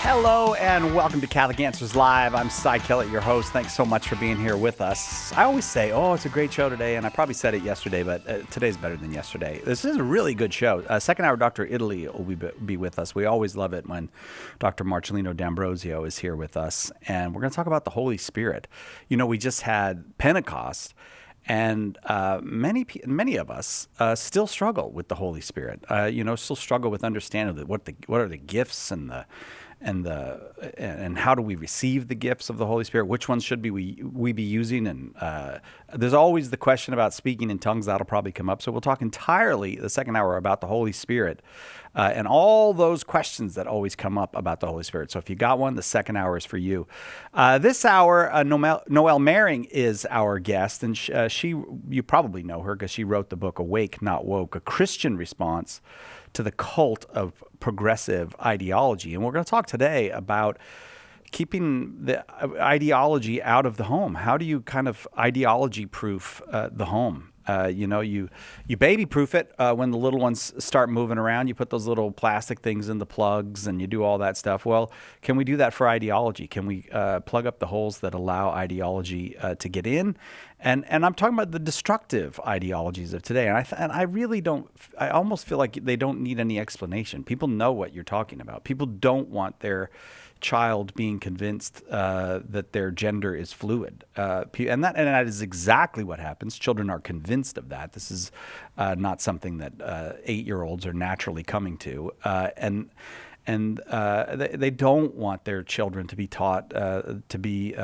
Hello and welcome to Catholic Answers Live. I'm Cy Kellett, your host. Thanks so much for being here with us. I always say, it's a great show today, and I probably said it yesterday, but today's better than yesterday. This is a really good show. Second hour, Dr. Italy will be with us. We always love it when Dr. Marcellino D'Ambrosio is here with us, and we're going to talk about the Holy Spirit. You know, we just had Pentecost, and many of us still struggle with the Holy Spirit. Still struggle with understanding what are the gifts and how do we receive the gifts of the Holy Spirit? Which ones should we be using? And there's always the question about speaking in tongues. That'll probably come up. So we'll talk entirely the second hour about the Holy Spirit and all those questions that always come up about the Holy Spirit. So if you got one, the second hour is for you. This hour, Noelle Mering is our guest, and you probably know her because she wrote the book Awake, Not Woke, a Christian response to the cult of progressive ideology. And we're going to talk today about keeping the ideology out of the home. How do you kind of ideology-proof the home? You baby-proof it when the little ones start moving around. You put those little plastic things in the plugs and you do all that stuff. Well, can we do that for ideology? Can we plug up the holes that allow ideology to get in? And I'm talking about the destructive ideologies of today. And I really don't. I almost feel like they don't need any explanation. People know what you're talking about. People don't want their child being convinced that their gender is fluid, and that is exactly what happens. Children are convinced of that. This is not something that 8-year-olds are naturally coming to, and they don't want their children to be taught to be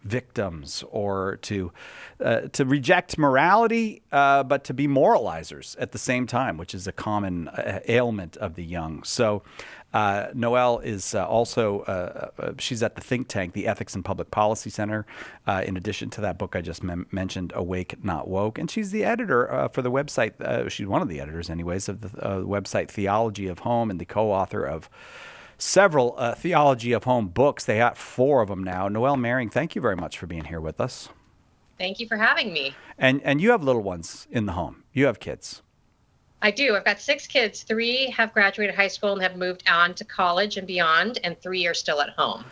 victims or to reject morality, but to be moralizers at the same time, which is a common ailment of the young. So Noelle is also, she's at the think tank, the Ethics and Public Policy Center, in addition to that book I just mentioned, Awake, Not Woke. And she's the editor for the website, she's one of the editors anyways, of the website Theology of Home, and the co-author of several Theology of Home books. They got 4 of them now. Noelle Mering, thank you very much for being here with us. Thank you for having me. And you have little ones in the home. You have kids. I do. I've got 6 kids. 3 have graduated high school and have moved on to college and beyond, and 3 are still at home.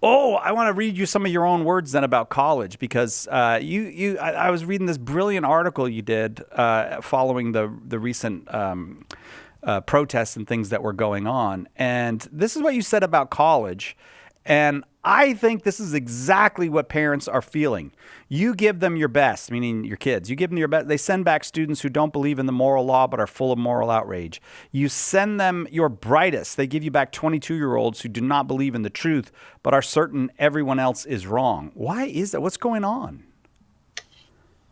Oh, I want to read you some of your own words then about college, because I was reading this brilliant article you did following the recent protests and things that were going on. And this is what you said about college. And I think this is exactly what parents are feeling. You give them your best, meaning your kids. You give them your best. They send back students who don't believe in the moral law but are full of moral outrage. You send them your brightest. They give you back 22-year-olds who do not believe in the truth but are certain everyone else is wrong. Why is that? What's going on?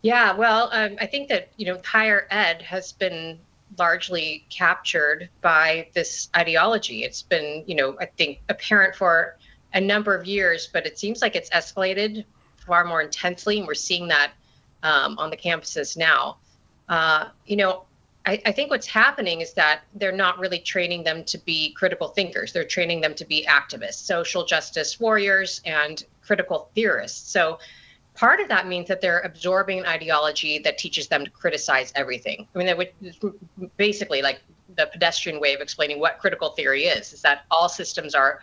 Yeah, well, I think that, higher ed has been largely captured by this ideology. It's been, I think, apparent for a number of years, but it seems like it's escalated far more intensely, and we're seeing that on the campuses now. I think what's happening is that they're not really training them to be critical thinkers. They're training them to be activists, social justice warriors, and critical theorists. So part of that means that they're absorbing an ideology that teaches them to criticize everything. I mean, that would basically, like, the pedestrian way of explaining what critical theory is that all systems are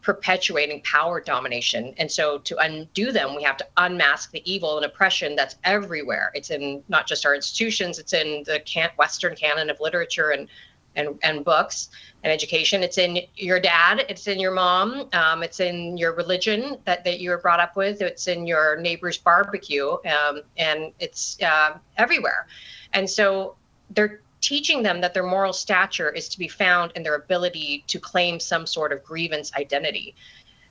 perpetuating power domination. And so to undo them, we have to unmask the evil and oppression that's everywhere. It's in not just our institutions, it's in the Western canon of literature and books and education. It's in your dad, it's in your mom, it's in your religion that you were brought up with, it's in your neighbor's barbecue, and it's everywhere. And so they're teaching them that their moral stature is to be found in their ability to claim some sort of grievance identity.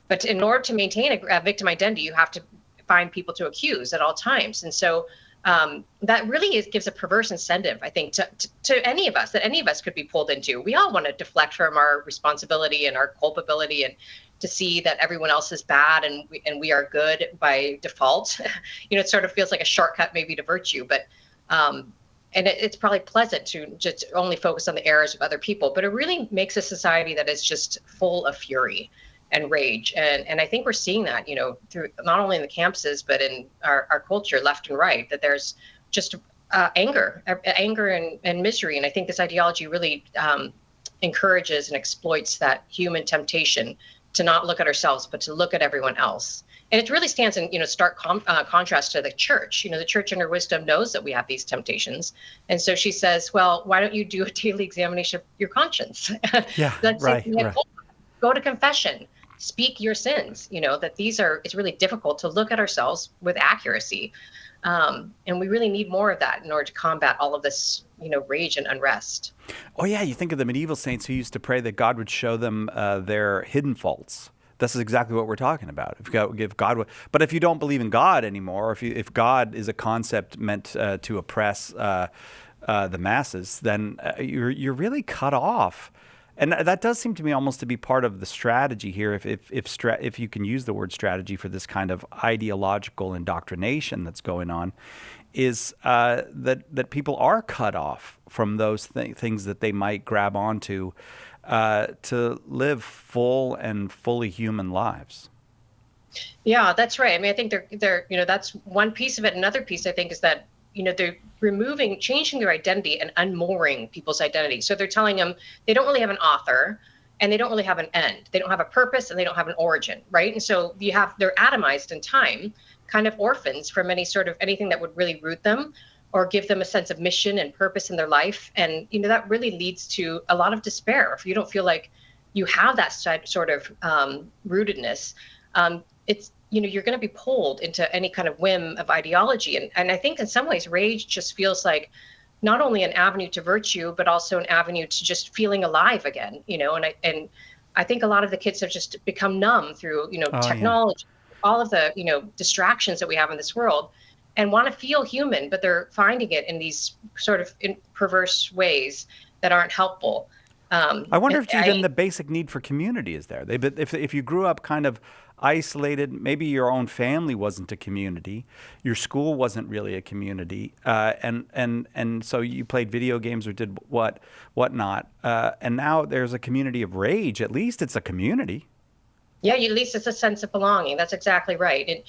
But in order to maintain a victim identity, you have to find people to accuse at all times. And so that really gives a perverse incentive, I think, to any of us, that any of us could be pulled into. We all want to deflect from our responsibility and our culpability, and to see that everyone else is bad and we are good by default. It sort of feels like a shortcut maybe to virtue, but and it's probably pleasant to just only focus on the errors of other people, but it really makes a society that is just full of fury and rage. And I think we're seeing that, through not only in the campuses, but in our culture, left and right, that there's just anger and misery. And I think this ideology really encourages and exploits that human temptation to not look at ourselves, but to look at everyone else. And it really stands in, stark contrast to the church. The church in her wisdom knows that we have these temptations. And so she says, well, why don't you do a daily examination of your conscience? Yeah, Let's say, right. go to confession, speak your sins, that it's really difficult to look at ourselves with accuracy. And we really need more of that in order to combat all of this, rage and unrest. Oh yeah, you think of the medieval saints who used to pray that God would show them their hidden faults. This is exactly what we're talking about. But if you don't believe in God anymore, if God is a concept meant to oppress the masses, then you're really cut off. And that does seem to me almost to be part of the strategy here, if you can use the word strategy for this kind of ideological indoctrination that's going on, is that people are cut off from those things that they might grab onto to live full and fully human lives. Yeah, that's right. I mean, I think that's one piece of it. Another piece, I think, is that they're changing their identity and unmooring people's identity. So they're telling them they don't really have an author and they don't really have an end. They don't have a purpose and they don't have an origin, right? And so they're atomized in time, kind of orphans from any sort of anything that would really root them or give them a sense of mission and purpose in their life. And, that really leads to a lot of despair. If you don't feel like you have that sort of rootedness, it's, you're going to be pulled into any kind of whim of ideology. And I think in some ways, rage just feels like not only an avenue to virtue, but also an avenue to just feeling alive again, and I think a lot of the kids have just become numb through, technology, all of the, distractions that we have in this world and want to feel human, but they're finding it in these sort of perverse ways that aren't helpful. I wonder if even the basic need for community is there. If you grew up kind of isolated, maybe your own family wasn't a community, your school wasn't really a community, and so you played video games or did whatnot, and now there's a community of rage. At least it's a community. Yeah, at least it's a sense of belonging. That's exactly right. And,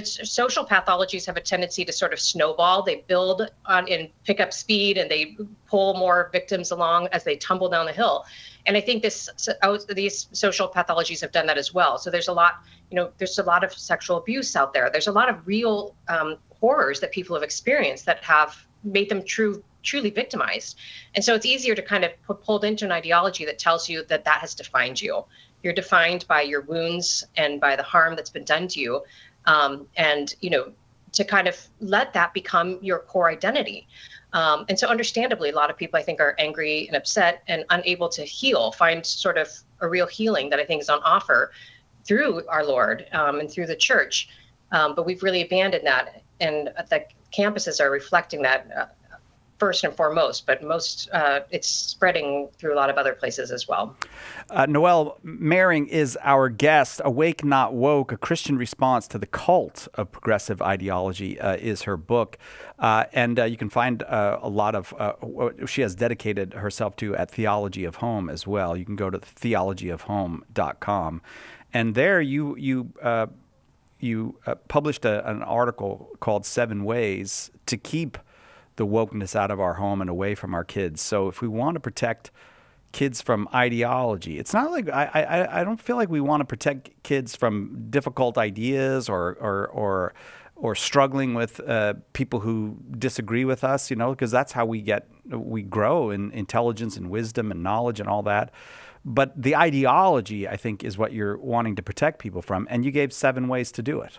social pathologies have a tendency to sort of snowball. They build on and pick up speed and they pull more victims along as they tumble down the hill. And I think these social pathologies have done that as well. So there's a lot of sexual abuse out there. There's a lot of real horrors that people have experienced that have made them truly victimized. And so it's easier to kind of pulled into an ideology that tells you that has defined you. You're defined by your wounds and by the harm that's been done to you. And, to kind of let that become your core identity. And so understandably, a lot of people, I think, are angry and upset and unable to find sort of a real healing that I think is on offer through our Lord and through the church. But we've really abandoned that. And the campuses are reflecting that first and foremost, but it's spreading through a lot of other places as well. Noelle Mering is our guest. Awake Not Woke, A Christian Response to the Cult of Progressive Ideology is her book. And you can find a lot of what she has dedicated herself to at Theology of Home as well. You can go to theologyofhome.com. And there you published an article called 7 Ways to Keep the Wokeness Out of Our Home and Away from Our Kids. So if we want to protect kids from ideology, it's not like I don't feel like we want to protect kids from difficult ideas or struggling with people who disagree with us, because that's how we grow in intelligence and wisdom and knowledge and all that. But the ideology, I think, is what you're wanting to protect people from, and you gave 7 ways to do it.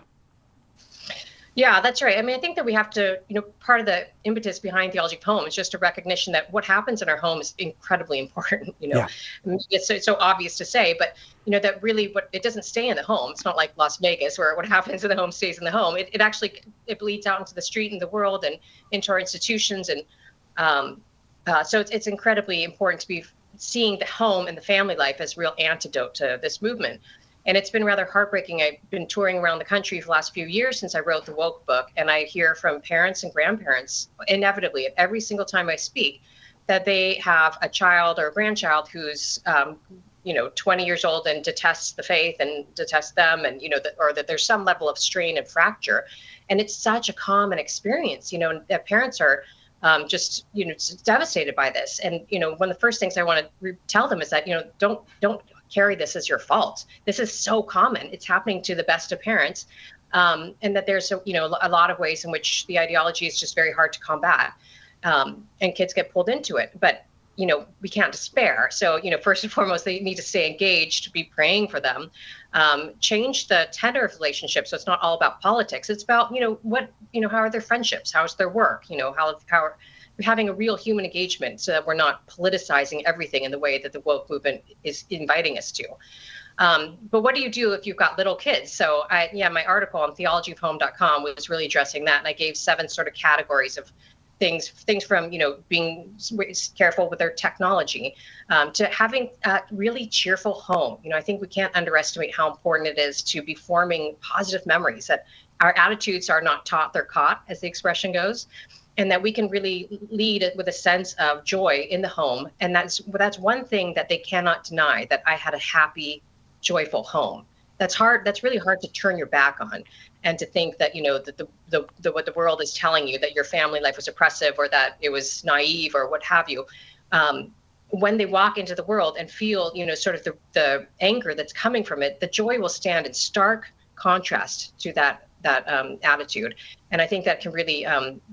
Yeah, that's right. I mean, I think that we have to, part of the impetus behind Theology of Home is just a recognition that what happens in our home is incredibly important. Yeah. It's so obvious to say, but that really it doesn't stay in the home. It's not like Las Vegas where what happens in the home stays in the home. It actually bleeds out into the street and the world and into our institutions. And so it's incredibly important to be seeing the home and the family life as real antidote to this movement. And it's been rather heartbreaking. I've been touring around the country for the last few years since I wrote the Woke book. And I hear from parents and grandparents, inevitably, every single time I speak, that they have a child or a grandchild who's, 20 years old and detests the faith and detests them. And, or that there's some level of strain and fracture. And it's such a common experience, and parents are just just devastated by this. And one of the first things I want to tell them is that don't carry this as your fault. This is so common. It's happening to the best of parents, and that there's a lot of ways in which the ideology is just very hard to combat, and kids get pulled into it. But we can't despair. So, first and foremost, they need to stay engaged, be praying for them, change the tenor of relationships. So it's not all about politics. It's about, how are their friendships? How's their work? How are we having a real human engagement so that we're not politicizing everything in the way that the woke movement is inviting us to. But what do you do if you've got little kids? So my article on theologyofhome.com was really addressing that. And I gave 7 sort of categories of things from being careful with their technology, to having a really cheerful home. I think we can't underestimate how important it is to be forming positive memories, that our attitudes are not taught, they're caught, as the expression goes, and that we can really lead with a sense of joy in the home. And that's one thing that they cannot deny, that I had a happy, joyful home. That's hard. That's really hard to turn your back on, and to think that that what the world is telling you, that your family life was oppressive or that it was naive or what have you. When they walk into the world and feel sort of the anger that's coming from it, the joy will stand in stark contrast to that attitude. And I think that can really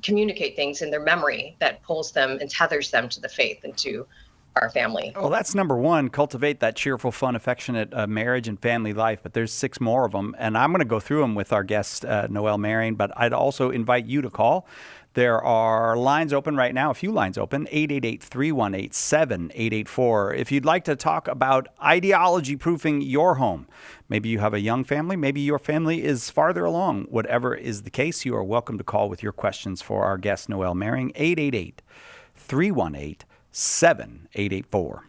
communicate things in their memory that pulls them and tethers them to the faith and to our family. Well, that's number one, cultivate that cheerful, fun, affectionate marriage and family life. But there's 6 more of them, and I'm going to go through them with our guest, Noelle Marion. But I'd also invite you to call. There are lines open right now, a few lines open, 888-318-7884. If you'd like to talk about ideology proofing your home, maybe you have a young family, maybe your family is farther along. Whatever is the case, you are welcome to call with your questions for our guest, Noelle Marion, 888-318-7884.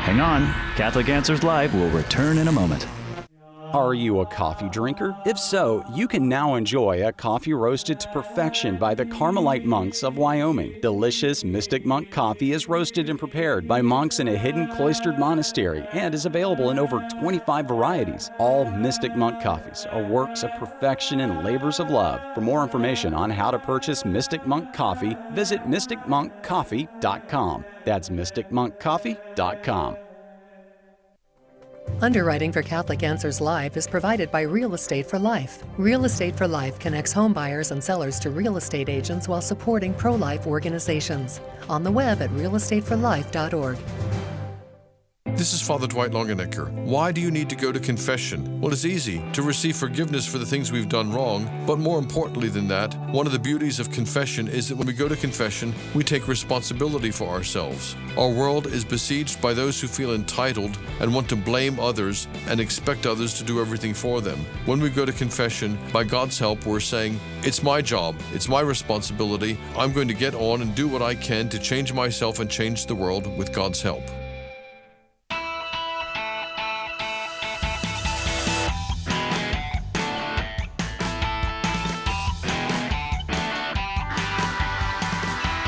Hang on. Catholic Answers Live will return in a moment. Are you a coffee drinker? If so, you can now enjoy a coffee roasted to perfection by the Carmelite monks of Wyoming. Delicious Mystic Monk coffee is roasted and prepared by monks in a hidden cloistered monastery and is available in over 25 varieties. All Mystic Monk coffees are works of perfection and labors of love. For more information on how to purchase Mystic Monk coffee, visit mysticmonkcoffee.com. That's mysticmonkcoffee.com. Underwriting for Catholic Answers Live is provided by Real Estate for Life. Real Estate for Life connects home buyers and sellers to real estate agents while supporting pro-life organizations. On the web at realestateforlife.org. This is Father Dwight Longenecker. Why do you need to go to confession? Well, it's easy to receive forgiveness for the things we've done wrong, but more importantly than that, one of the beauties of confession is that when we go to confession, we take responsibility for ourselves. Our world is besieged by those who feel entitled and want to blame others and expect others to do everything for them. When we go to confession, by God's help, we're saying, it's my job, it's my responsibility, I'm going to get on and do what I can to change myself and change the world with God's help.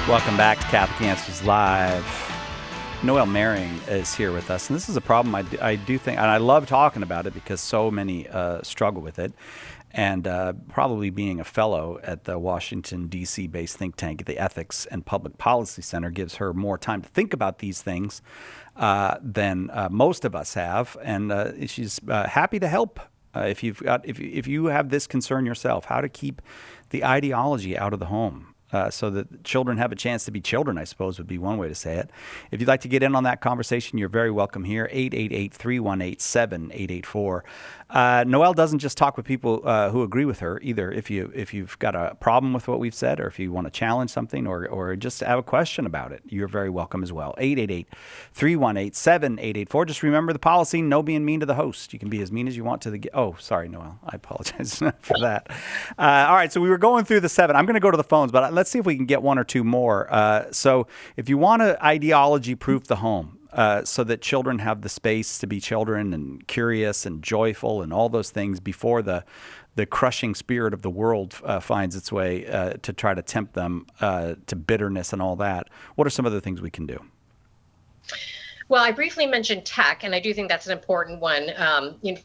Welcome back to Catholic Answers Live. Noelle Marion is here with us, and this is a problem I do think, and I love talking about it because so many struggle with it. And probably being a fellow at the Washington, D.C. based think tank, the Ethics and Public Policy Center, gives her more time to think about these things than most of us have. And she's happy to help if you have this concern yourself, how to keep the ideology out of the home. So that children have a chance to be children, I suppose, would be one way to say it. If you'd like to get in on that conversation, you're very welcome here, 888-318-7884. Noelle doesn't just talk with people who agree with her either. If you've got a problem with what we've said, or if you want to challenge something, or just have a question about it, you're very welcome as well. 888-318-7884. Just remember the policy, no being mean to the host. You can be as mean as you want to the oh, sorry, Noelle. I apologize for that. All right, so we were going through the 7. I'm going to go to the phones, but let's see if we can get 1 or 2 more. So if you want to ideology-proof the home, so that children have the space to be children and curious and joyful and all those things before the crushing spirit of the world finds its way to try to tempt them to bitterness and all that. What are some other things we can do? Well, I briefly mentioned tech, and I do think that's an important one.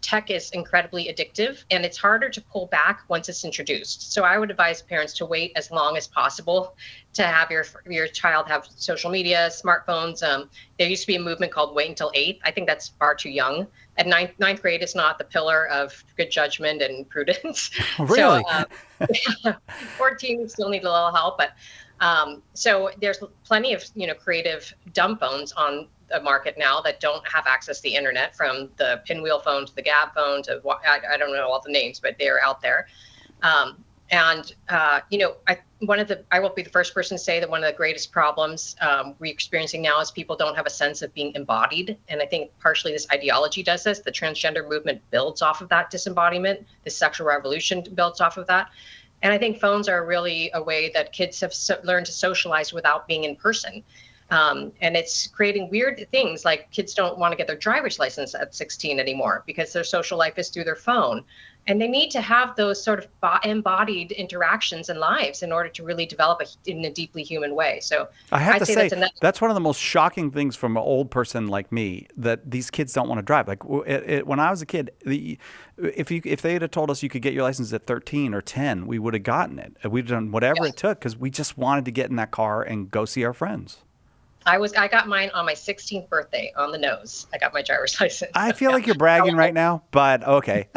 Tech is incredibly addictive, and it's harder to pull back once it's introduced. So I would advise parents to wait as long as possible to have your child have social media, smartphones. There used to be a movement called "Wait until 8." I think that's far too young. At ninth grade is not the pillar of good judgment and prudence. Really? So, 14 still need a little help, but so there's plenty of creative dumb phones on the market now that don't have access to the internet, from the pinwheel phone to the Gab phone to I don't know all the names, but they're out there. I will be the first person to say that one of the greatest problems we're experiencing now is people don't have a sense of being embodied. And I think partially this ideology does this. The transgender movement builds off of that disembodiment. The sexual revolution builds off of that. And I think phones are really a way that kids have learned to socialize without being in person. And it's creating weird things like kids don't want to get their driver's license at 16 anymore because their social life is through their phone. And they need to have those sort of embodied interactions and lives in order to really develop in a deeply human way. So I have to say, that's one of the most shocking things from an old person like me, that these kids don't want to drive. Like when I was a kid, if they had told us you could get your license at 13 or 10, we would have gotten it. We'd done whatever it took because we just wanted to get in that car and go see our friends. I got mine on my 16th birthday on the nose. I got my driver's license. I feel like you're bragging right now, but okay.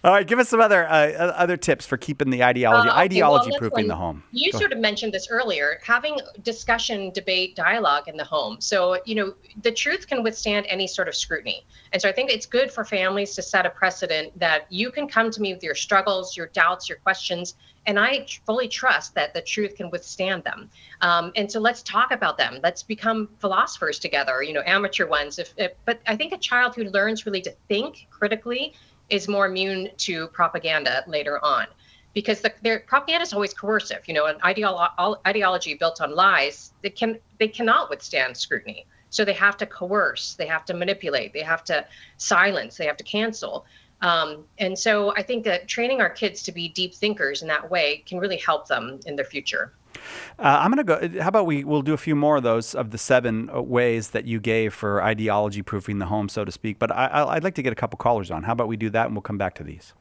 All right, give us some other tips for keeping the ideology proofing the home. You sort of mentioned this earlier, having discussion, debate, dialogue in the home. So, the truth can withstand any sort of scrutiny. And so I think it's good for families to set a precedent that you can come to me with your struggles, your doubts, your questions, and I fully trust that the truth can withstand them. And so let's talk about them. Let's become philosophers together, amateur ones. But I think a child who learns really to think critically is more immune to propaganda later on, because their propaganda is always coercive. An ideology built on lies, they cannot withstand scrutiny. So they have to coerce, they have to manipulate, they have to silence, they have to cancel. And so I think that training our kids to be deep thinkers in that way can really help them in their future. I'm going to go. How about we'll do a few more of those, of the 7 ways that you gave for ideology proofing the home, so to speak. But I'd like to get a couple callers on. How about we do that and we'll come back to these.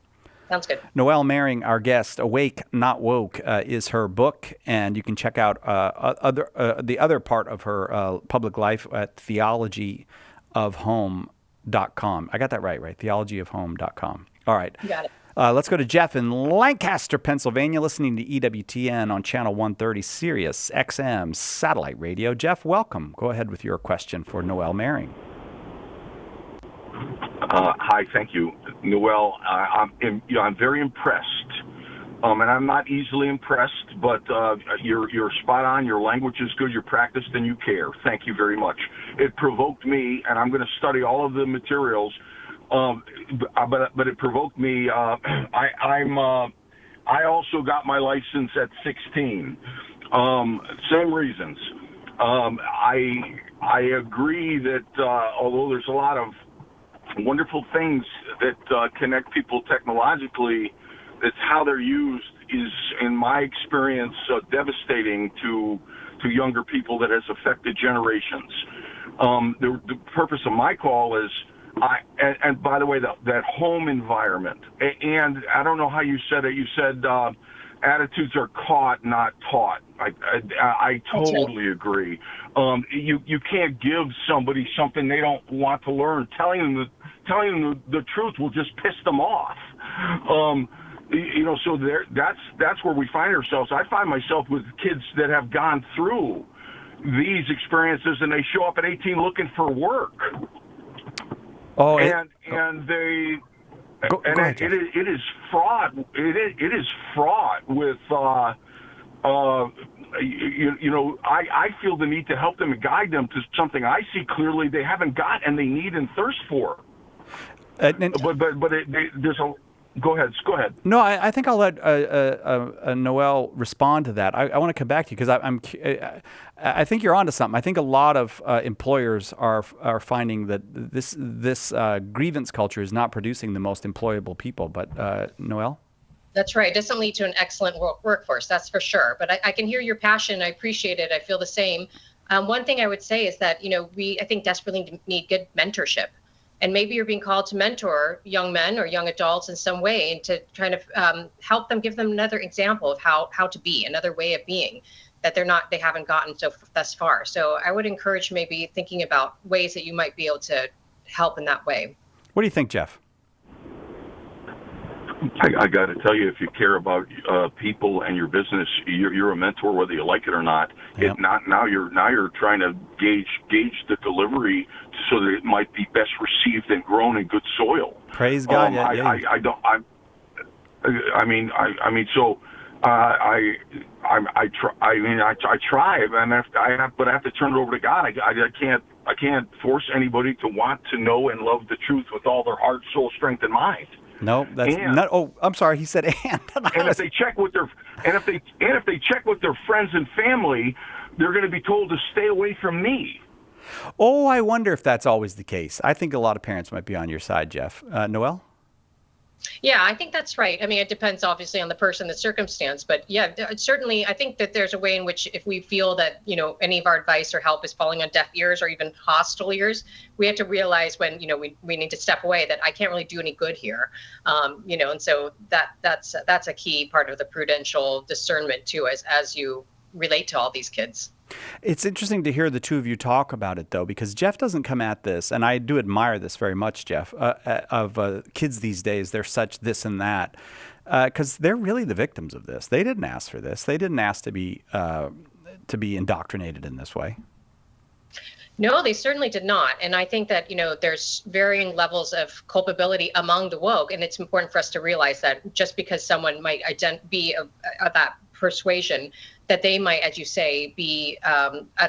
Sounds good. Noelle Mering, our guest, Awake, Not Woke, is her book. And you can check out the other part of her public life at theologyofhome.com. I got that right? theologyofhome.com. All right. You got it. Let's go to Jeff in Lancaster, Pennsylvania, listening to EWTN on Channel 130, Sirius XM satellite radio. Jeff, welcome. Go ahead with your question for Noelle Mering. Hi, thank you, Noelle. I'm very impressed, and I'm not easily impressed. But you're spot on. Your language is good. You're practiced, and you care. Thank you very much. It provoked me, and I'm going to study all of the materials. But it provoked me. I also got my license at 16. Same reasons. I agree that although there's a lot of wonderful things that connect people technologically, that's how they're used is, in my experience, devastating to younger people, that has affected generations. The purpose of my call is, and by the way, that home environment, and I don't know how you said it. You said attitudes are caught, not taught. I totally agree. You can't give somebody something they don't want to learn. Telling them the truth will just piss them off. So that's where we find ourselves. I find myself with kids that have gone through these experiences, and they show up at 18 looking for work. Oh, it is fraught. It is fraught with. I feel the need to help them and guide them to something I see clearly they haven't got and they need and thirst for. There's a. Go ahead. No, I think I'll let Noelle respond to that. I want to come back to you because I think you're onto something. I think a lot of employers are finding that this grievance culture is not producing the most employable people. But Noelle? That's right. It doesn't lead to an excellent workforce, that's for sure. But I can hear your passion. I appreciate it. I feel the same. One thing I would say is that, I think desperately need good mentorship. And maybe you're being called to mentor young men or young adults in some way, and to kind of help them, give them another example of how to be, another way of being that they haven't gotten thus far. So I would encourage maybe thinking about ways that you might be able to help in that way. What do you think, Jeff? I got to tell you, if you care about people and your business, you're a mentor whether you like it or not. Yep. Now you're trying to gauge the delivery so that it might be best received and grown in good soil. Praise God. I try, but I have to turn it over to God. I can't force anybody to want to know and love the truth with all their heart, soul, strength, and mind. No, that's not. Oh, I'm sorry. He said and. And if they check with their friends and family, they're going to be told to stay away from me. Oh, I wonder if that's always the case. I think a lot of parents might be on your side, Jeff. Noelle? Yeah, I think that's right. I mean, it depends obviously on the person, the circumstance, but yeah, certainly I think that there's a way in which if we feel that, any of our advice or help is falling on deaf ears or even hostile ears, we have to realize when, we need to step away, that I can't really do any good here. And so that's a key part of the prudential discernment too, as you relate to all these kids. It's interesting to hear the two of you talk about it, though, because Jeff doesn't come at this, and I do admire this very much, Jeff, of kids these days. They're such this and that, because they're really the victims of this. They didn't ask for this. They didn't ask to be indoctrinated in this way. No, they certainly did not. And I think that, there's varying levels of culpability among the woke. And it's important for us to realize that just because someone might be of that persuasion, that they might, as you say, be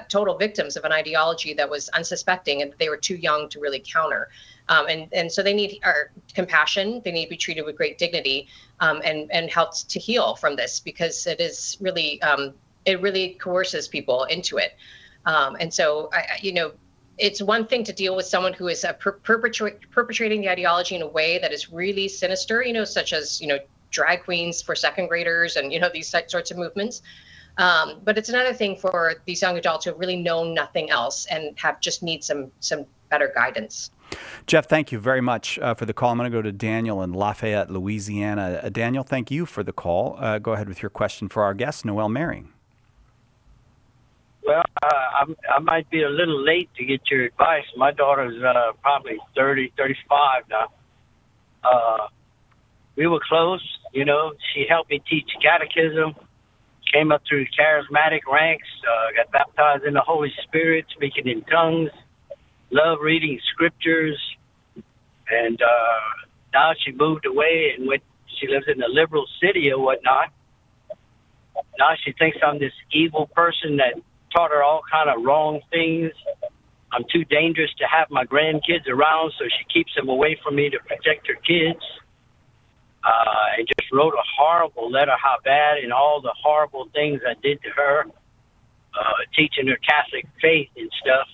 total victims of an ideology that was unsuspecting and they were too young to really counter. And so they need our compassion. They need to be treated with great dignity and helped to heal from this, because it is really, it really coerces people into it. And so, it's one thing to deal with someone who is perpetrating the ideology in a way that is really sinister, such as, drag queens for second graders and, these sorts of movements. But it's another thing for these young adults who have really known nothing else and need some better guidance. Jeff, thank you very much for the call. I'm going to go to Daniel in Lafayette, Louisiana. Daniel, thank you for the call. Go ahead with your question for our guest, Noelle Mering. Well, I might be a little late to get your advice. My daughter's probably 30, 35 now. We were close, She helped me teach catechism, came up through the charismatic ranks, got baptized in the Holy Spirit, speaking in tongues, loved reading scriptures. And now she moved away and she lives in a liberal city or whatnot. Now she thinks I'm this evil person that taught her all kind of wrong things. I'm too dangerous to have my grandkids around, so she keeps them away from me to protect her kids. And just wrote a horrible letter how bad and all the horrible things I did to her, teaching her Catholic faith and stuff.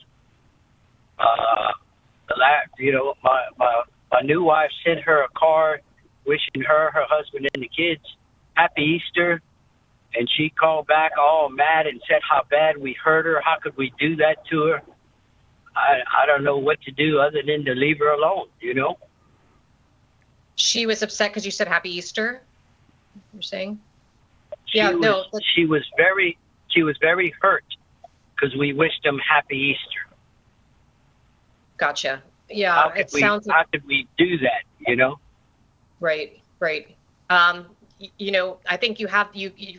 My new wife sent her a card wishing her husband, and the kids Happy Easter. And she called back all mad and said how bad we hurt her. How could we do that to her? I don't know what to do other than to leave her alone, She was upset because you said Happy Easter, you're saying? She was very hurt because we wished them Happy Easter. Gotcha. Yeah, how could we do that, Right. I think you have,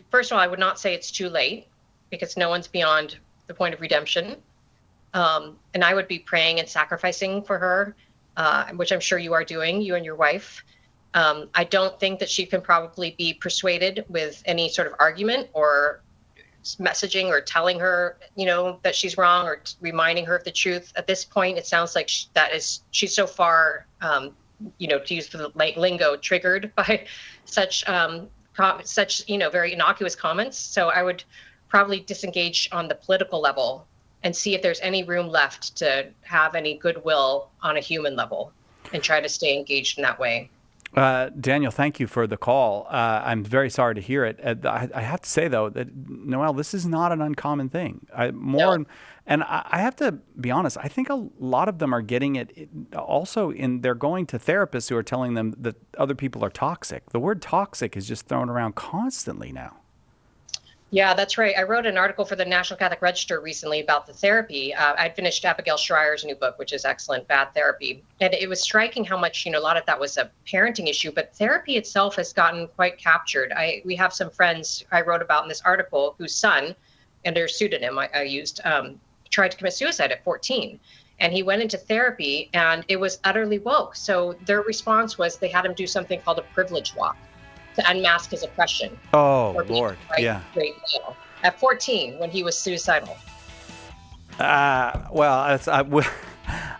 first of all, I would not say it's too late, because no one's beyond the point of redemption. And I would be praying and sacrificing for her, which I'm sure you are doing, you and your wife. I don't think that she can probably be persuaded with any sort of argument or messaging or telling her, that she's wrong or reminding her of the truth. At this point, it sounds like she's so far, to use the lingo, triggered by such very innocuous comments. So I would probably disengage on the political level and see if there's any room left to have any goodwill on a human level, and try to stay engaged in that way. Daniel, thank you for the call. I'm very sorry to hear it. I have to say, though, that, Noelle, this is not an uncommon thing. I have to be honest, I think a lot of them are getting it also they're going to therapists who are telling them that other people are toxic. The word toxic is just thrown around constantly now. Yeah, that's right. I wrote an article for the National Catholic Register recently about the therapy. I'd finished Abigail Schreier's new book, which is excellent, Bad Therapy. And it was striking how much, a lot of that was a parenting issue, but therapy itself has gotten quite captured. We have some friends I wrote about in this article whose son, under pseudonym I used, tried to commit suicide at 14. And he went into therapy and it was utterly woke. So their response was they had him do something called a privilege walk to unmask his oppression. Oh, Lord. Yeah. Straight male. At 14, when he was suicidal. Well,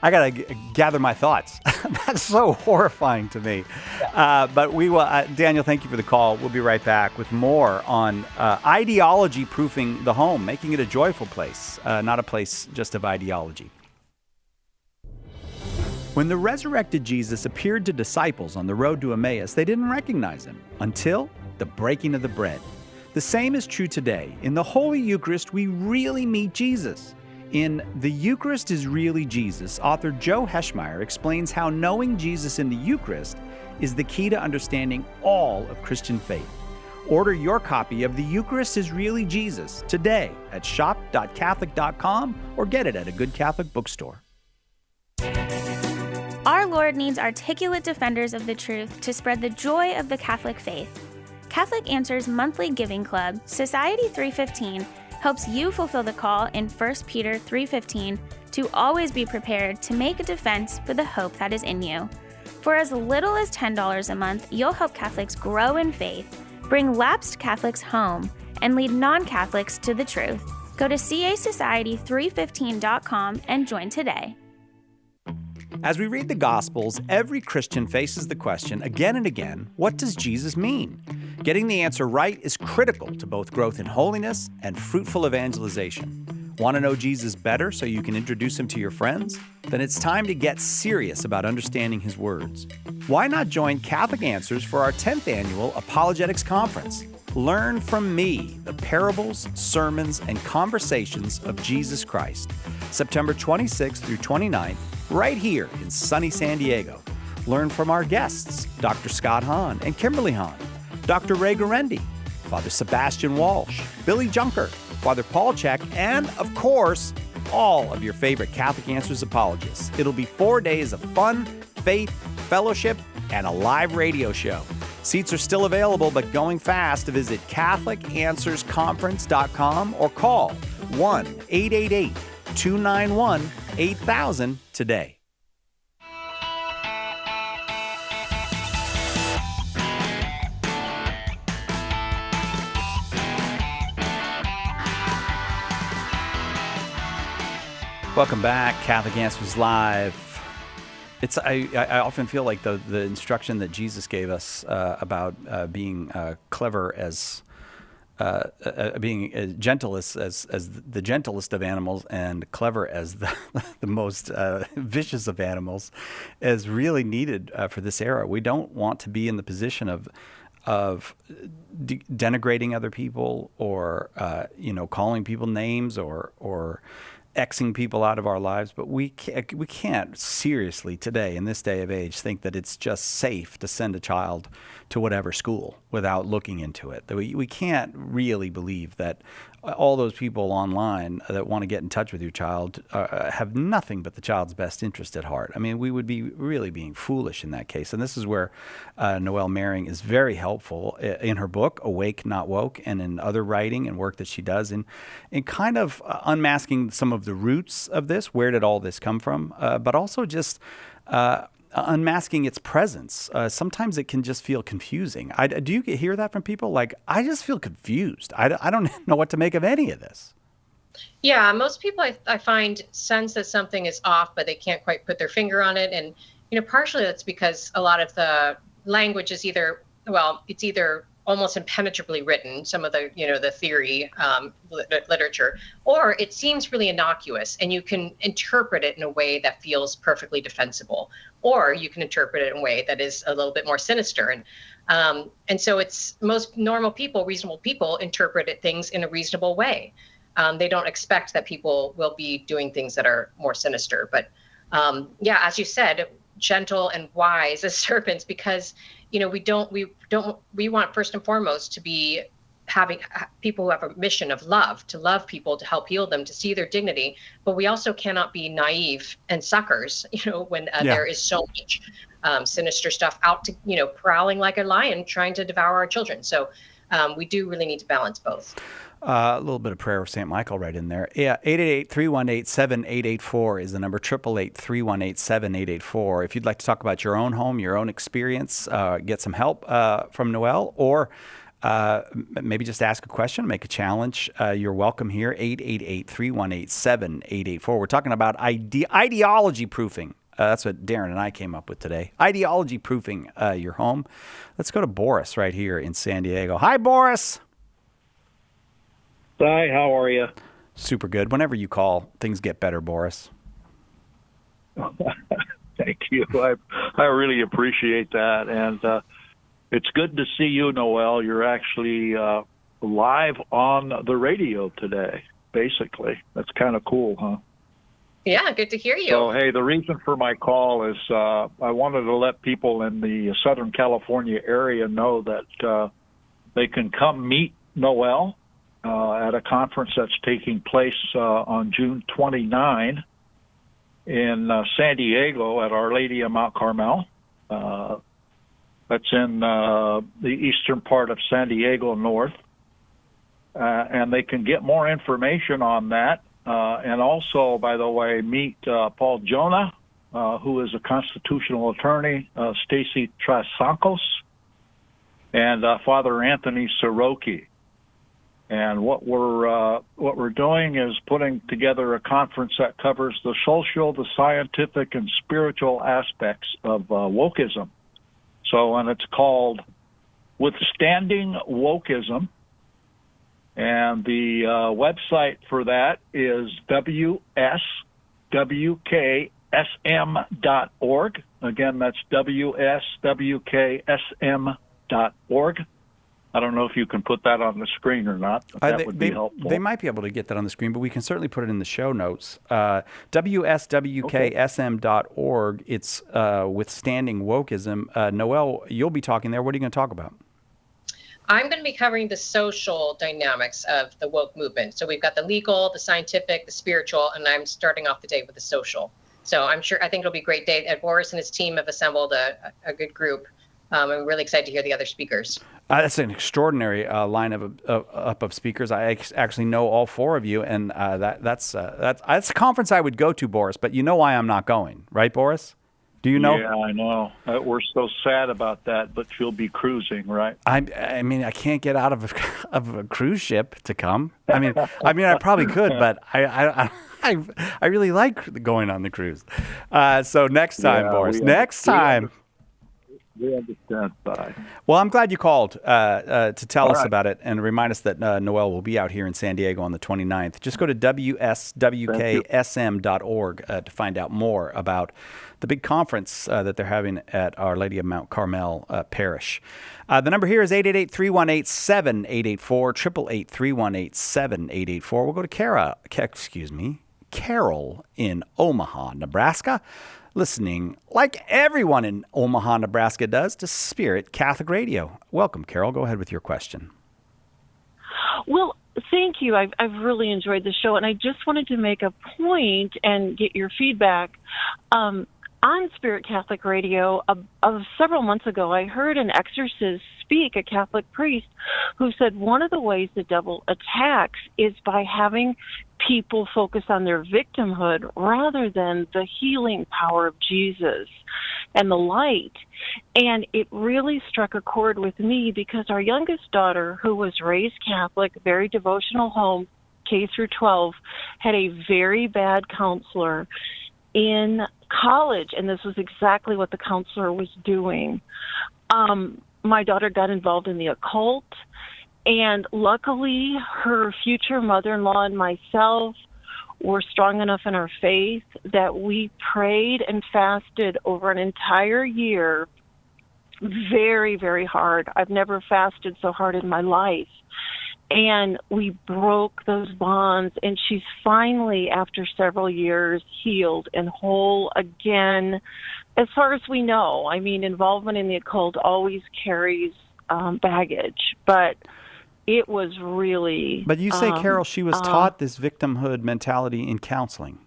I got to gather my thoughts. That's so horrifying to me. Yeah. But we will, Daniel, thank you for the call. We'll be right back with more on ideology proofing the home, making it a joyful place, not a place just of ideology. When the resurrected Jesus appeared to disciples on the road to Emmaus, they didn't recognize him until the breaking of the bread. The same is true today. In the Holy Eucharist, we really meet Jesus. In The Eucharist is Really Jesus, author Joe Heschmeyer explains how knowing Jesus in the Eucharist is the key to understanding all of Christian faith. Order your copy of The Eucharist is Really Jesus today at shop.catholic.com or get it at a good Catholic bookstore. Our Lord needs articulate defenders of the truth to spread the joy of the Catholic faith. Catholic Answers monthly giving club, Society 315, helps you fulfill the call in 1 Peter 3:15 to always be prepared to make a defense for the hope that is in you. For as little as $10 a month, you'll help Catholics grow in faith, bring lapsed Catholics home, and lead non-Catholics to the truth. Go to casociety315.com and join today. As we read the Gospels, every Christian faces the question again and again, what does Jesus mean? Getting the answer right is critical to both growth in holiness and fruitful evangelization. Want to know Jesus better so you can introduce him to your friends? Then it's time to get serious about understanding his words. Why not join Catholic Answers for our 10th annual Apologetics Conference? Learn from me the parables, sermons, and conversations of Jesus Christ. September 26th through 29th, right here in sunny San Diego. Learn from our guests, Dr. Scott Hahn and Kimberly Hahn, Dr. Ray Garendi, Father Sebastian Walsh, Billy Junker, Father Paul Check, and, of course, all of your favorite Catholic Answers apologists. It'll be 4 days of fun, faith, fellowship, and a live radio show. Seats are still available, but going fast. Visit CatholicAnswersConference.com or call 1-888-291-8000 today. Welcome back, Catholic Answers Live. I often feel like the instruction that Jesus gave us about being clever as being as gentle as the gentlest of animals and clever as the most vicious of animals is really needed for this era. We don't want to be in the position of denigrating other people or calling people names or Xing people out of our lives, but we can't seriously today in this day of age think that it's just safe to send a child to whatever school without looking into it. We can't really believe that all those people online that want to get in touch with your child have nothing but the child's best interest at heart. I mean, we would be really being foolish in that case. And this is where Noelle Mering is very helpful in her book, Awake, Not Woke, and in other writing and work that she does in kind of unmasking some of the roots of this. Where did all this come from? But also just unmasking its presence. Sometimes it can just feel confusing. Do you hear that from people? Like, I just feel confused. I don't know what to make of any of this. Yeah, most people I find sense that something is off, but they can't quite put their finger on it. And, partially that's because a lot of the language is either almost impenetrably written, some of the, the theory literature, or it seems really innocuous and you can interpret it in a way that feels perfectly defensible, or you can interpret it in a way that is a little bit more sinister. And so it's most normal people, reasonable people interpret things in a reasonable way. They don't expect that people will be doing things that are more sinister. But as you said, gentle and wise as serpents, because we want first and foremost to be having people who have a mission of love, to love people, to help heal them, to see their dignity. But we also cannot be naive and suckers, when there is so much sinister stuff out to, prowling like a lion, trying to devour our children. So we do really need to balance both. A little bit of prayer of St. Michael right in there. Yeah, 888-318-7884 is the number, 888-318-7884. If you'd like to talk about your own home, your own experience, get some help from Noelle, or maybe just ask a question, make a challenge, you're welcome here, 888-318-7884. We're talking about ideology proofing. That's what Darren and I came up with today. Ideology proofing your home. Let's go to Boris right here in San Diego. Hi, Boris. Hi, how are you? Super good. Whenever you call, things get better, Boris. Thank you. I really appreciate that. And it's good to see you, Noelle. You're actually live on the radio today, basically. That's kind of cool, huh? Yeah, good to hear you. So, hey, the reason for my call is I wanted to let people in the Southern California area know that they can come meet Noelle at a conference that's taking place on June 29 in San Diego at Our Lady of Mount Carmel. That's in the eastern part of San Diego North. And they can get more information on that. And also, by the way, meet Paul Jonah, who is a constitutional attorney, Stacy Trasancos, and Father Anthony Soroki. And what we're doing is putting together a conference that covers the social, the scientific, and spiritual aspects of wokeism. So, and it's called Withstanding Wokeism. And the website for that is wswksm.org. Again, that's wswksm.org. I don't know if you can put that on the screen or not. But that would be helpful. They might be able to get that on the screen, but we can certainly put it in the show notes. wswksm.org. It's Withstanding Wokeism. Noelle, you'll be talking there. What are you going to talk about? I'm going to be covering the social dynamics of the woke movement. So we've got the legal, the scientific, the spiritual, and I'm starting off the day with the social. So I think it'll be a great day. Boris and his team have assembled a good group. I'm really excited to hear the other speakers. That's an extraordinary lineup of speakers. I actually know all four of you, and that's a conference I would go to, Boris. But you know why I'm not going, right, Boris? Do you know? Yeah, I know. We're so sad about that, but you'll be cruising, right? I mean, I can't get out of a cruise ship to come. I mean, I probably could, but I really like going on the cruise. So next time, Boris. Next time. We understand that. Well, I'm glad you called to tell us about it and remind us that Noelle will be out here in San Diego on the 29th. Just go to wswksm.org to find out more about the big conference that they're having at Our Lady of Mount Carmel Parish. The number here is 888-318-7884, 888-318-7884. We'll go to Carol in Omaha, Nebraska, listening like everyone in Omaha, Nebraska does to Spirit Catholic Radio. Welcome, Carol. Go ahead with your question. Well, thank you. I've really enjoyed the show, and I just wanted to make a point and get your feedback. On Spirit Catholic Radio, several months ago, I heard an exorcist speak, a Catholic priest, who said one of the ways the devil attacks is by having people focus on their victimhood rather than the healing power of Jesus and the light. And it really struck a chord with me because our youngest daughter, who was raised Catholic, very devotional home, K through 12, had a very bad counselor in college, and this was exactly what the counselor was doing. my daughter got involved in the occult. And luckily, her future mother-in-law and myself were strong enough in our faith that we prayed and fasted over an entire year very, very hard. I've never fasted so hard in my life. And we broke those bonds, and she's finally, after several years, healed and whole again, as far as we know. I mean, involvement in the occult always carries baggage, but it was really... But you say, Carol, she was taught this victimhood mentality in counseling.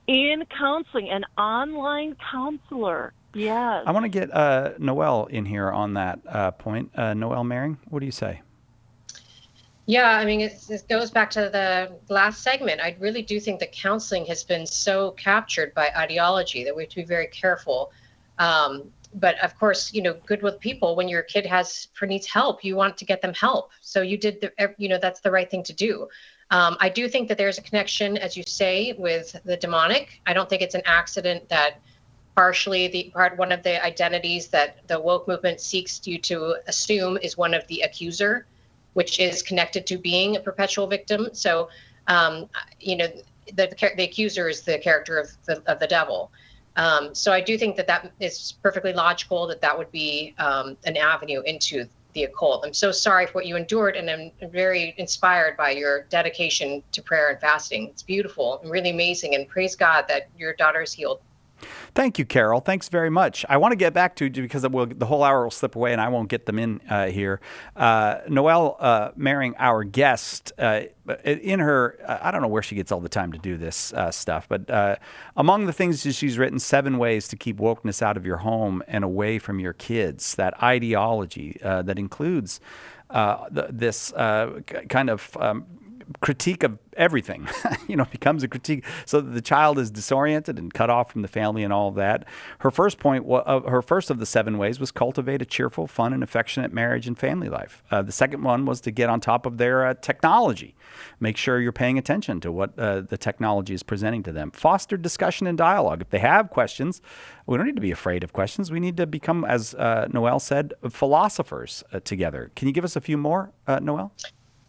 In counseling, an online counselor, yes. I want to get Noelle in here on that point. Noelle Mering, what do you say? Yeah, I mean, it goes back to the last segment. I really do think that counseling has been so captured by ideology that we have to be very careful. But of course, good with people, when your kid needs help, you want to get them help. So you did, that's the right thing to do. I do think that there's a connection, as you say, with the demonic. I don't think it's an accident that partially one of the identities that the woke movement seeks you to assume is one of the accuser, which is connected to being a perpetual victim. So, the accuser is the character of the devil. So I do think that is perfectly logical, that would be an avenue into the occult. I'm so sorry for what you endured, and I'm very inspired by your dedication to prayer and fasting. It's beautiful and really amazing, and praise God that your daughter is healed. Thank you, Carol. Thanks very much. I want to get back to, because the whole hour will slip away and I won't get them in here. Noelle Mering, our guest, in her, I don't know where she gets all the time to do this stuff, but among the things that she's written, 7 ways to keep wokeness out of your home and away from your kids, that ideology that includes this kind of critique of everything, becomes a critique, so that the child is disoriented and cut off from the family and all of that. Her first point, her first of the 7 ways, was cultivate a cheerful, fun, and affectionate marriage and family life. The second one was to get on top of their technology. Make sure you're paying attention to what the technology is presenting to them. Foster discussion and dialogue. If they have questions, we don't need to be afraid of questions. We need to become, as Noelle said, philosophers together. Can you give us a few more, Noelle?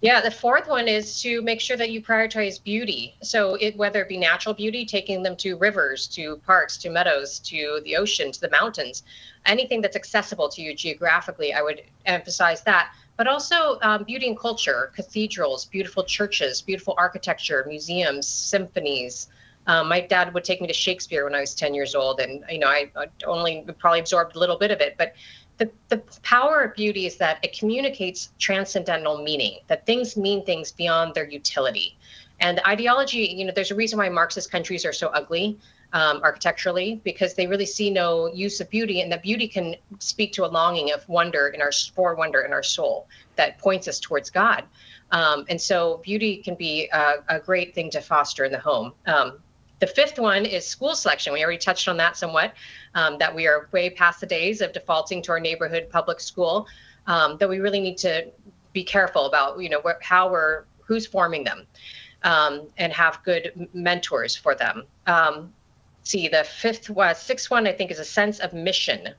Yeah, the fourth one is to make sure that you prioritize beauty. So whether it be natural beauty, taking them to rivers, to parks, to meadows, to the ocean, to the mountains, anything that's accessible to you geographically, I would emphasize that. But also beauty and culture, cathedrals, beautiful churches, beautiful architecture, museums, symphonies. My dad would take me to Shakespeare when I was 10 years old, and I only probably absorbed a little bit of it, but the power of beauty is that it communicates transcendental meaning, that things mean things beyond their utility. And ideology, there's a reason why Marxist countries are so ugly architecturally, because they really see no use of beauty, and that beauty can speak to a longing of wonder in our soul that points us towards God. And so beauty can be a great thing to foster in the home. The fifth one is school selection. We already touched on that somewhat, that we are way past the days of defaulting to our neighborhood public school, that we really need to be careful about, who's forming them, and have good mentors for them. The sixth one, I think, is a sense of mission.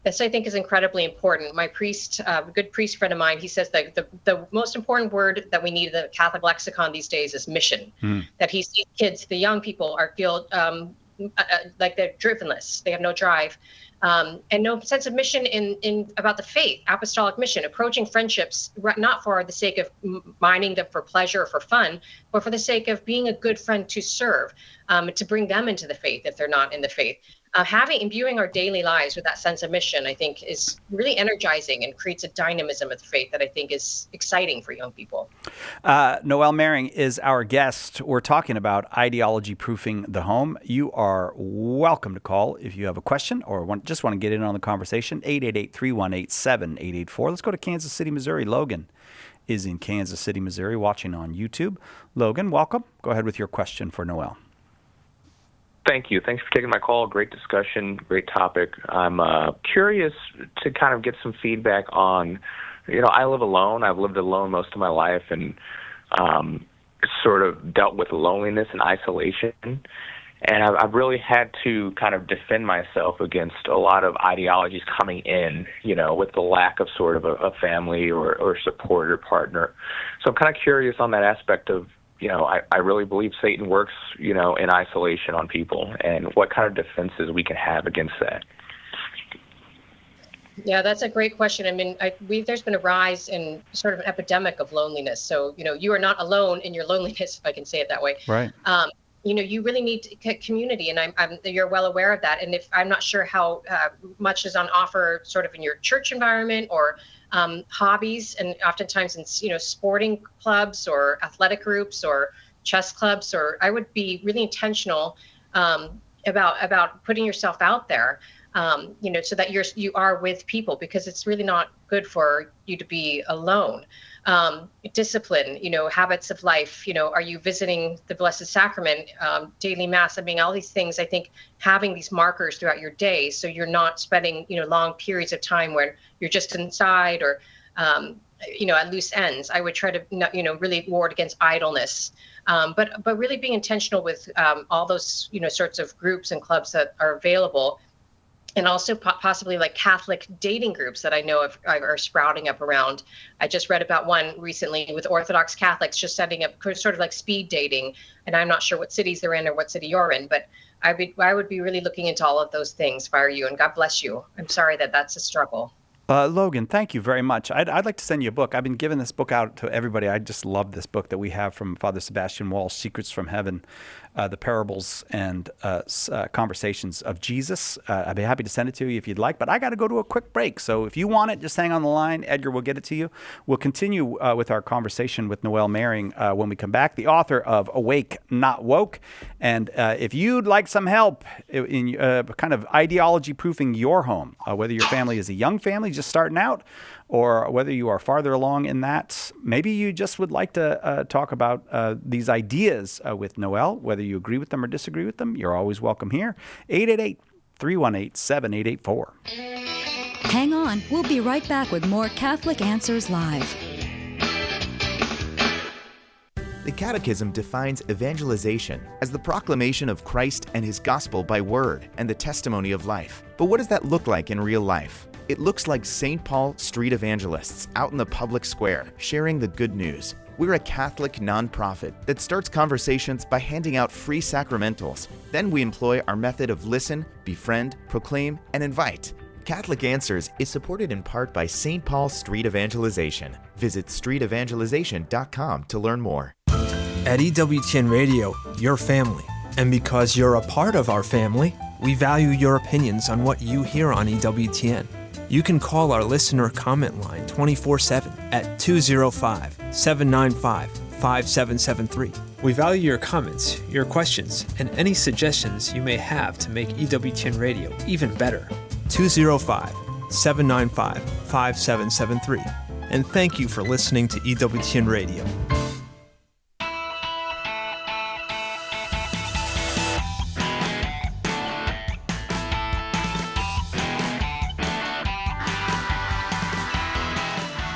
This, I think, is incredibly important. My priest, a good priest friend of mine, he says that the most important word that we need in the Catholic lexicon these days is mission. That he sees kids, the young people, feel like they're drivenless. They have no drive, and no sense of mission in about the faith, apostolic mission, approaching friendships not for the sake of mining them for pleasure or for fun, but for the sake of being a good friend to serve, to bring them into the faith if they're not in the faith. Imbuing our daily lives with that sense of mission, I think, is really energizing and creates a dynamism of the faith that I think is exciting for young people. Noelle Mering is our guest. We're talking about ideology proofing the home. You are welcome to call if you have a question or just want to get in on the conversation. 888-318-7884. Let's go to Kansas City, Missouri. Logan is in Kansas City, Missouri, watching on YouTube. Logan, welcome. Go ahead with your question for Noelle. Thank you. Thanks for taking my call. Great discussion, great topic. I'm curious to kind of get some feedback on, I live alone. I've lived alone most of my life and sort of dealt with loneliness and isolation. And I've really had to kind of defend myself against a lot of ideologies coming in, with the lack of sort of a family or support or partner. So I'm kind of curious on that aspect of, I really believe Satan works, in isolation on people, and what kind of defenses we can have against that. Yeah, that's a great question. I mean, there's been a rise in sort of an epidemic of loneliness. So, you are not alone in your loneliness, if I can say it that way. Right. You really need community, and you're well aware of that. And if I'm not sure how much is on offer, sort of in your church environment or hobbies, and oftentimes in sporting clubs or athletic groups or chess clubs, or I would be really intentional about putting yourself out there. So that you are with people, because it's really not good for you to be alone. Discipline, habits of life, are you visiting the Blessed Sacrament, daily Mass? I mean, all these things, I think having these markers throughout your day, so you're not spending, long periods of time where you're just inside or, at loose ends. I would try to, really ward against idleness. But really being intentional with all those, sorts of groups and clubs that are available. And also possibly like Catholic dating groups that I know are sprouting up around. I just read about one recently with Orthodox Catholics just setting up sort of like speed dating. And I'm not sure what cities they're in or what city you're in, but I would be really looking into all of those things if I were you. And God bless you. I'm sorry that that's a struggle. Logan, thank you very much. I'd like to send you a book. I've been giving this book out to everybody. I just love this book that we have from Father Sebastian Walsh, Secrets from Heaven, the parables and conversations of Jesus. I'd be happy to send it to you if you'd like, but I got to go to a quick break. So if you want it, just hang on the line. Edgar will get it to you. We'll continue with our conversation with Noelle Mering when we come back, the author of Awake, Not Woke. And if you'd like some help in kind of ideology proofing your home, whether your family is a young family just starting out, or whether you are farther along in that, maybe you just would like to talk about these ideas with Noelle, whether you agree with them or disagree with them, you're always welcome here. 888-318-7884. Hang on, we'll be right back with more Catholic Answers Live. The Catechism defines evangelization as the proclamation of Christ and His gospel by word and the testimony of life. But what does that look like in real life? It looks like St. Paul street evangelists out in the public square sharing the good news. We're a Catholic nonprofit that starts conversations by handing out free sacramentals. Then we employ our method of listen, befriend, proclaim, and invite. Catholic Answers is supported in part by St. Paul Street Evangelization. Visit streetevangelization.com to learn more. At EWTN Radio, your family. And because you're a part of our family, we value your opinions on what you hear on EWTN. You can call our listener comment line 24/7 at 205-795-5773. We value your comments, your questions, and any suggestions you may have to make EWTN Radio even better. 205-795-5773. And thank you for listening to EWTN Radio.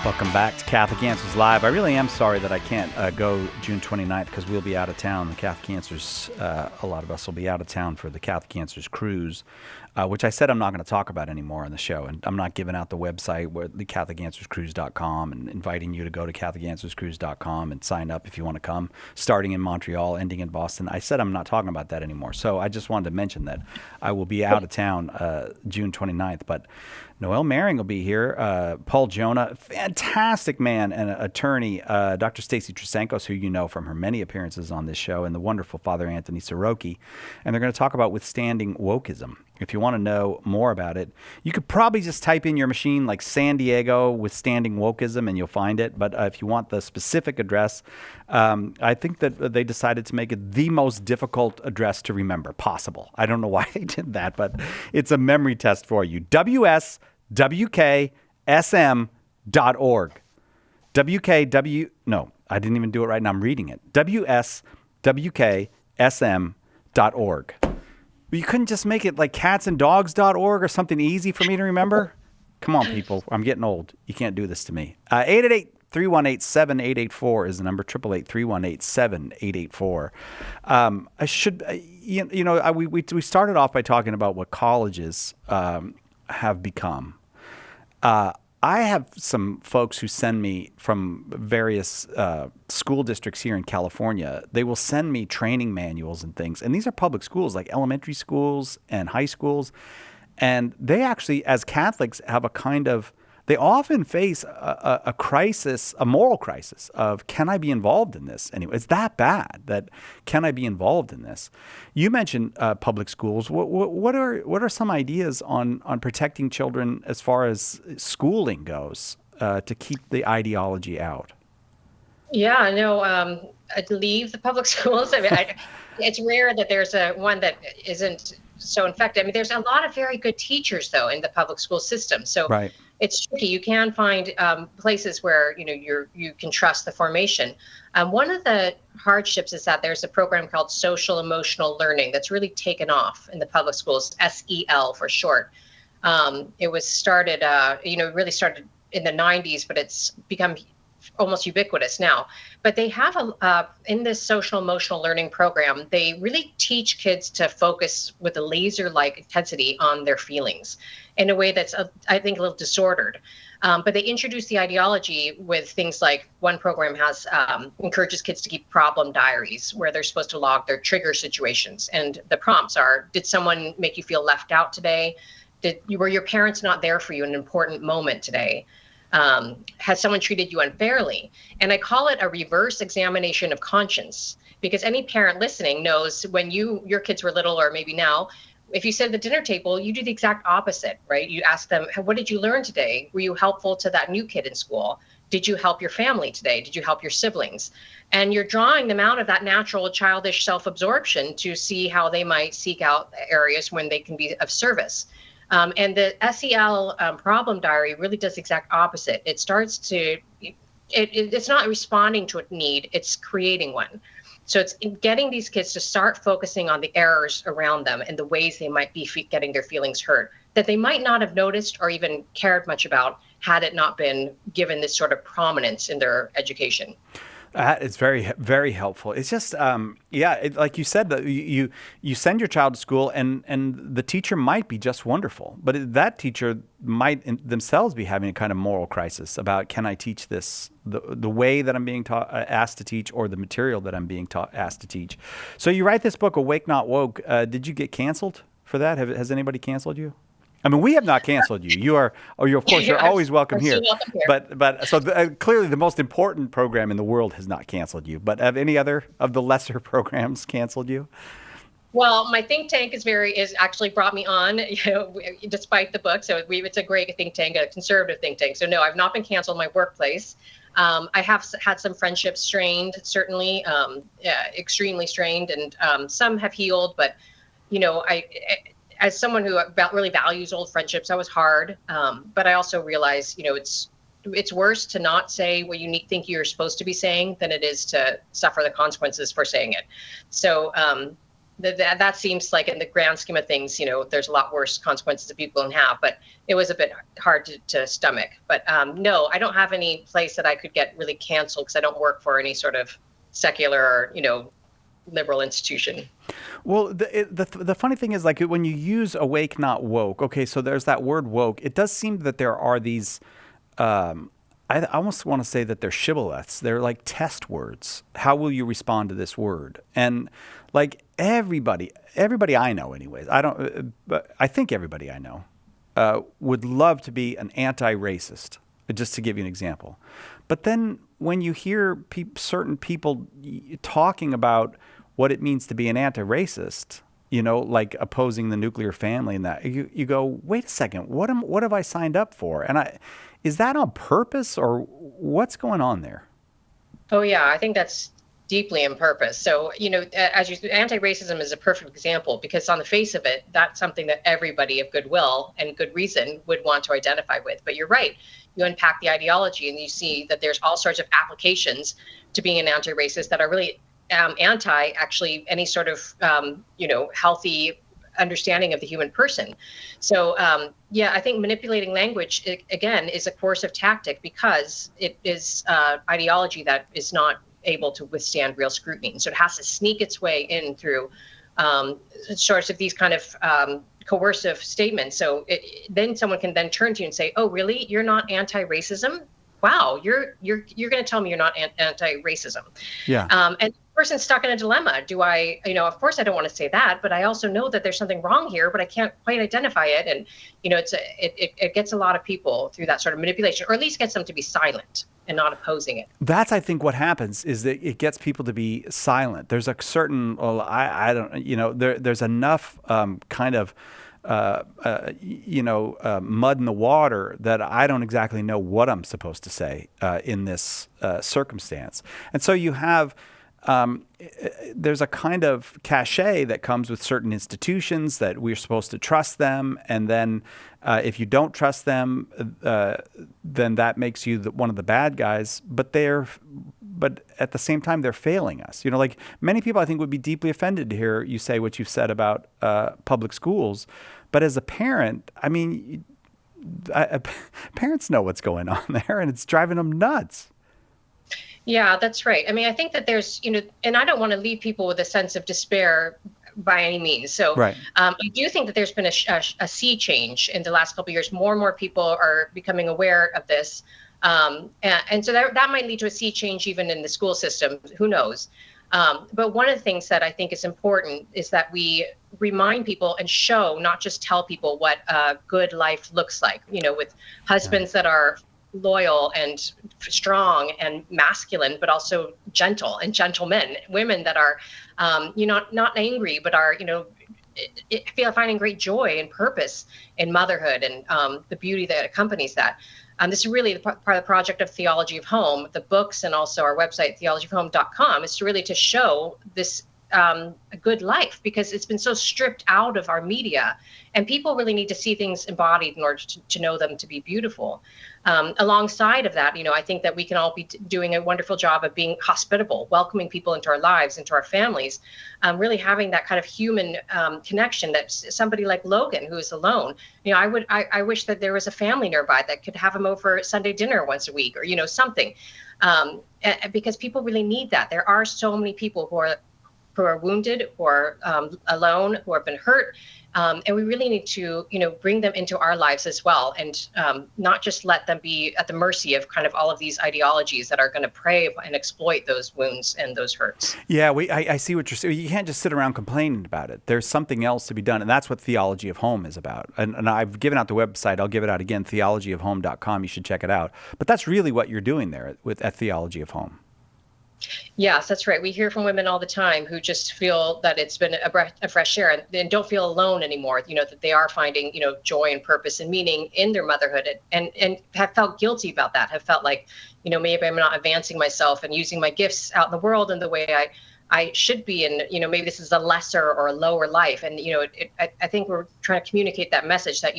Welcome back to Catholic Answers Live. I really am sorry that I can't go June 29th because we'll be out of town. The Catholic Answers, a lot of us will be out of town for the Catholic Answers cruise, which I said I'm not going to talk about anymore on the show. And I'm not giving out the website, where the CatholicAnswersCruise.com, and inviting you to go to CatholicAnswersCruise.com and sign up if you want to come, starting in Montreal, ending in Boston. I said I'm not talking about that anymore. So I just wanted to mention that I will be out of town June 29th. But Noelle Mering will be here. Paul Jonah, fantastic man and attorney. Dr. Stacy Trasankos, who you know from her many appearances on this show, and the wonderful Father Anthony Soroki. And they're going to talk about withstanding wokeism. If you want to know more about it, you could probably just type in your machine like San Diego withstanding wokeism and you'll find it. But if you want the specific address, I think that they decided to make it the most difficult address to remember possible. I don't know why they did that, but it's a memory test for you. WSWKSM.org. No, I didn't even do it right now. I'm reading it. WSWKSM.org. You couldn't just make it like catsanddogs.org or something easy for me to remember? Come on, people. I'm getting old. You can't do this to me. 888-318-7884 is the number. 888-318-7884. we started off by talking about what colleges have become. I have some folks who send me from various school districts here in California. They will send me training manuals and things. And these are public schools, like elementary schools and high schools. And they actually, as Catholics, have a kind of, they often face a crisis, a moral crisis of, can I be involved in this? Anyway, it's that bad that, can I be involved in this? You mentioned public schools. What are some ideas on protecting children as far as schooling goes to keep the ideology out? Yeah, no, I leave the public schools. I mean, it's rare that there's one that isn't so infected. I mean, there's a lot of very good teachers, though, in the public school system. So right. It's tricky. You can find places where you can trust the formation. One of the hardships is that there's a program called social emotional learning that's really taken off in the public schools, SEL for short. It was started, really started in the 90s, but it's become almost ubiquitous now. But they have in this social emotional learning program, they really teach kids to focus with a laser-like intensity on their feelings in a way that's, I think, a little disordered. But they introduce the ideology with things like one program has encourages kids to keep problem diaries where they're supposed to log their trigger situations. And the prompts are, did someone make you feel left out today? Were your parents not there for you in an important moment today? Has someone treated you unfairly? And I call it a reverse examination of conscience, because any parent listening knows when your kids were little, or maybe now, if you sit at the dinner table, you do the exact opposite, right? You ask them, what did you learn today? Were you helpful to that new kid in school? Did you help your family today? Did you help your siblings? And you're drawing them out of that natural childish self-absorption to see how they might seek out areas when they can be of service. And the SEL problem diary really does the exact opposite. It starts to, it's not responding to a need, it's creating one. So it's getting these kids to start focusing on the errors around them and the ways they might be getting their feelings hurt that they might not have noticed or even cared much about had it not been given this sort of prominence in their education. It's very, very helpful. It's just, like you said, that you send your child to school and the teacher might be just wonderful, but that teacher might themselves be having a kind of moral crisis about, can I teach this the way that I'm being asked to teach, or the material that I'm being asked to teach? So you write this book, Awake Not Woke. Did you get canceled for that? Has anybody canceled you? I mean, we have not canceled you. You're always welcome here. Welcome here. But so clearly the most important program in the world has not canceled you. But have any other of the lesser programs canceled you? Well, my think tank is actually brought me on, despite the book. So it's a great think tank, a conservative think tank. So no, I've not been canceled in my workplace. I have had some friendships strained, certainly, extremely strained, and some have healed. But as someone who really values old friendships, that was hard. But I also realize, it's worse to not say what you think you're supposed to be saying than it is to suffer the consequences for saying it. So that seems like, in the grand scheme of things, there's a lot worse consequences that people can have. But it was a bit hard to stomach. But no, I don't have any place that I could get really canceled because I don't work for any sort of secular or, liberal institution. Well, the funny thing is, like, when you use awake, not woke, okay, so there's that word woke. It does seem that there are these, I almost want to say that they're shibboleths. They're like test words. How will you respond to this word? And like everybody I know anyways, but I think everybody I know would love to be an anti-racist, just to give you an example. But then when you hear certain people talking about what it means to be an anti-racist, like opposing the nuclear family and that, you go, wait a second, what have I signed up for? And is that on purpose, or what's going on there? Oh yeah, I think that's deeply on purpose. So, anti-racism is a perfect example, because on the face of it, that's something that everybody of goodwill and good reason would want to identify with. But you're right. You unpack the ideology and you see that there's all sorts of applications to being an anti-racist that are really anti actually any sort of, healthy understanding of the human person. So, I think manipulating language, again, is a coercive tactic because it is ideology that is not able to withstand real scrutiny. So it has to sneak its way in through sorts of these kind of coercive statements. So then someone can then turn to you and say, "Oh, really? You're not anti-racism? Wow, you're going to tell me you're not anti-racism?" Yeah. And the person's stuck in a dilemma. Do I, of course I don't want to say that, but I also know that there's something wrong here, but I can't quite identify it. And, it gets a lot of people through that sort of manipulation, or at least gets them to be silent and not opposing it. That's, I think, what happens is that it gets people to be silent. There's a certain, I don't, there's enough kind of, mud in the water that I don't exactly know what I'm supposed to say in this circumstance. And so you have, there's a kind of cachet that comes with certain institutions that we're supposed to trust them. And then if you don't trust them, then that makes you one of the bad guys. But at the same time, they're failing us. Like many people, I think, would be deeply offended to hear you say what you've said about public schools. But as a parent, I mean, parents know what's going on there, and it's driving them nuts. Yeah, that's right. I mean, I think that there's, and I don't want to leave people with a sense of despair by any means. So right. I do think that there's been a sea change in the last couple of years. More and more people are becoming aware of this. And so that might lead to a sea change even in the school system. Who knows? But one of the things that I think is important is that we remind people and show, not just tell people what a good life looks like, with husbands that are loyal and strong and masculine, but also gentle and gentlemen, women that are, not angry, but are, finding great joy and purpose in motherhood and the beauty that accompanies that. This is really part of the project of Theology of Home, the books, and also our website, theologyofhome.com, is to show this a good life, because it's been so stripped out of our media, and people really need to see things embodied in order to know them to be beautiful. Alongside of that, I think that we can all be doing a wonderful job of being hospitable, welcoming people into our lives, into our families, really having that kind of human connection. That somebody like Logan, who is alone, I wish that there was a family nearby that could have him over Sunday dinner once a week, or something, because people really need that. There are so many people who are wounded, who are alone, who have been hurt. And we really need to, bring them into our lives as well, and not just let them be at the mercy of kind of all of these ideologies that are going to prey and exploit those wounds and those hurts. Yeah, I see what you're saying. You can't just sit around complaining about it. There's something else to be done, and that's what Theology of Home is about. And I've given out the website. I'll give it out again, theologyofhome.com. You should check it out. But that's really what you're doing there at Theology of Home. Yes, that's right. We hear from women all the time who just feel that it's been a fresh air, and don't feel alone anymore. That they are finding, joy and purpose and meaning in their motherhood, and have felt guilty about that. Have felt like, maybe I'm not advancing myself and using my gifts out in the world in the way I should be, and maybe this is a lesser or a lower life. And I think we're trying to communicate that message that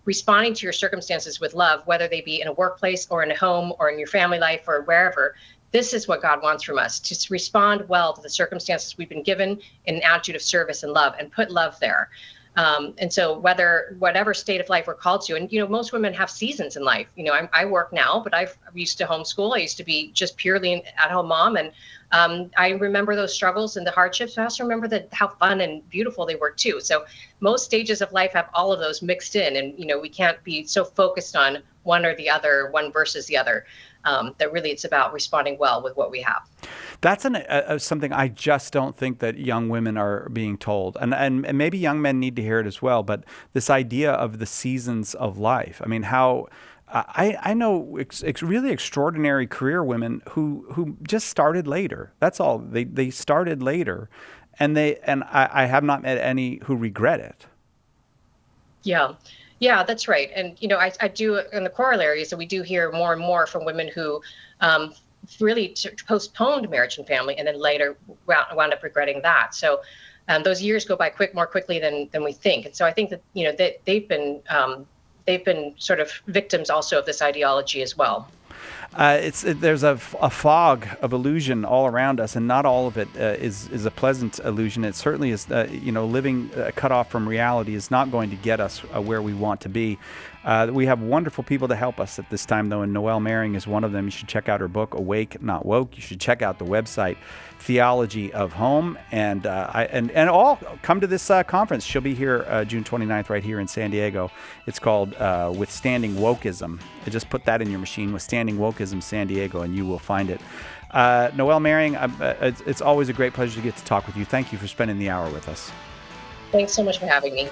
responding to your circumstances with love, whether they be in a workplace or in a home or in your family life or wherever. This is what God wants from us, to respond well to the circumstances we've been given in an attitude of service and love, and put love there. And so whatever state of life we're called to, and, most women have seasons in life. I work now, but I used to homeschool. I used to be just purely an at-home mom. And I remember those struggles and the hardships, but I also remember how fun and beautiful they were too. So most stages of life have all of those mixed in, and, we can't be so focused on one or the other, one versus the other. That really it's about responding well with what we have. That's something I just don't think that young women are being told. And maybe young men need to hear it as well. But this idea of the seasons of life. I mean, how I know really extraordinary career women who just started later. That's all. They started later. And I have not met any who regret it. Yeah. Yeah, that's right. And, I do, in the corollary, so we do hear more and more from women who really postponed marriage and family, and then later wound up regretting that. So those years go by more quickly than we think. And so I think that, they've been sort of victims also of this ideology as well. There's a fog of illusion all around us, and not all of it is a pleasant illusion. It certainly is. Living cut off from reality is not going to get us where we want to be. We have wonderful people to help us at this time, though, and Noelle Maring is one of them. You should check out her book, Awake, Not Woke. You should check out the website, Theology of Home, and all come to this conference. She'll be here June 29th right here in San Diego. It's called Withstanding Wokeism. Just put that in your machine, Withstanding Wokeism San Diego, and you will find it. Noelle Maring, it's always a great pleasure to get to talk with you. Thank you for spending the hour with us. Thanks so much for having me.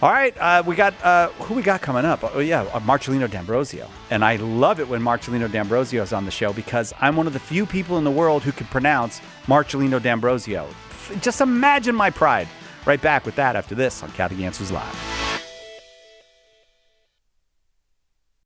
All right, we got who we got coming up? Oh yeah, Marcelino D'Ambrosio, and I love it when Marcelino D'Ambrosio is on the show because I'm one of the few people in the world who can pronounce Marcelino D'Ambrosio. Just imagine my pride. Right back with that after this on Catholic Answers Live.